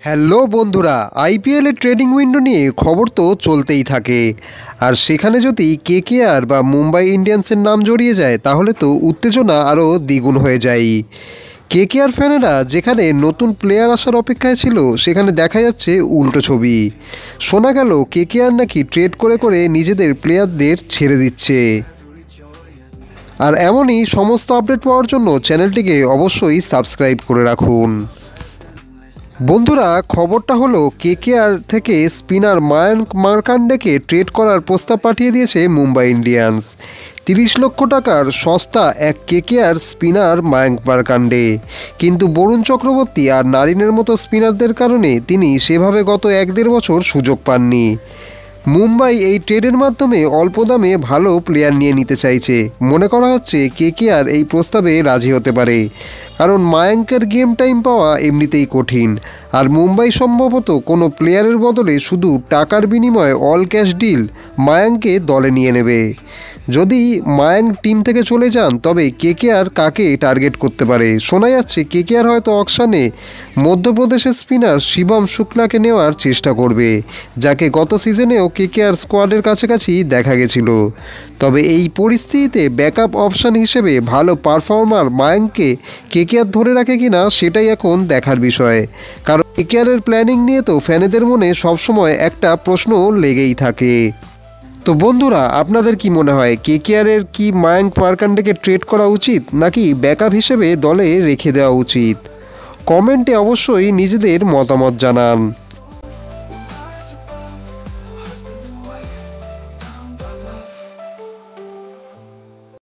Hello বন্ধুরা, আইপিএলের trading window নিয়ে খবর তো চলতেই থাকে। আর সেখানে যদি কেকেআর বা মুম্বাই ইন্ডিয়ান্সের নাম জড়িয়ে যায় তাহলে তো উত্তেজনা আরও দ্বিগুণ হয়ে যায়। কেকেআর ফ্যানেরা যেখানে নতুন প্লেয়ার আসার অপেক্ষায় ছিল সেখানে দেখা যাচ্ছে উল্টো ছবি। শোনা গেল কেকেআর নাকি ট্রেড করে করে নিজেদের প্লেয়ারদের ছেড়ে দিচ্ছে। আর এমনই সমস্ত আপডেট পাওয়ার জন্য চ্যানেলটিকে অবশ্যই সাবস্ক্রাইব করে রাখুন। বন্ধুরা, খবরটা হলো কেকেআর থেকে স্পিনার মায়াঙ্ক মার্কান্ডেকে ট্রেড করার প্রস্তাব পাঠিয়ে দিয়েছে মুম্বাই ইন্ডিয়ান্স। 30 লক্ষ টাকার সস্তা এক কেকেআর স্পিনার মায়াঙ্ক মার্কান্ডে, কিন্তু বরুণ চক্রবর্তী আর নারিনের মতো স্পিনারদের কারণে তিনি সেভাবে গত 1-1.5 বছর সুযোগ পাননি। মুম্বাই এই ট্রেডের মাধ্যমে অল্প দামে ভালো প্লেয়ার নিয়ে নিতে চাইছে। মনে করা হচ্ছে কেকেআর এই প্রস্তাবে রাজি হতে পারে, কারণ মায়াঙ্কের গেম টাইম পাওয়া এমনিতেই কঠিন। আর মুম্বাই সম্ভবত কোনো প্লেয়ারের বদলে শুধু টাকার বিনিময়ে অল ক্যাশ ডিল মায়াঙ্ককে দলে নিয়ে নেবে। যদি মায়াঙ্ক টিম থেকে চলে যান তবে কেকেআর কাকে টার্গেট করতে পারে? শোনা যাচ্ছে কেকেআর হয়তো অকশানে মধ্যপ্রদেশের স্পিনার শিবম শুক্লাকে নেওয়ার চেষ্টা করবে, যাকে গত সিজনেও কেকেআর স্কোয়াডের কাছাকাছি দেখা গেছিল। তবে এই পরিস্থিতিতে ব্যাকআপ অপশান হিসেবে ভালো পারফর্মার মায়াঙ্ককে কেকেআর ধরে রাখে কিনা সেটাই এখন দেখার বিষয়। কারণ কেকেআরের প্ল্যানিং নিয়ে তো ফ্যানেদের মনে সবসময় একটা প্রশ্ন লেগেই থাকে। তো বন্ধুরা, আপনাদের কি মনে হয় কেকেআরের কি মায়াঙ্ক মার্কান্ডেকে ট্রেড করা উচিত নাকি ব্যাকআপ হিসেবে দলে রেখে দেওয়া উচিত? কমেন্টে অবশ্যই নিজেদের মতামত জানান।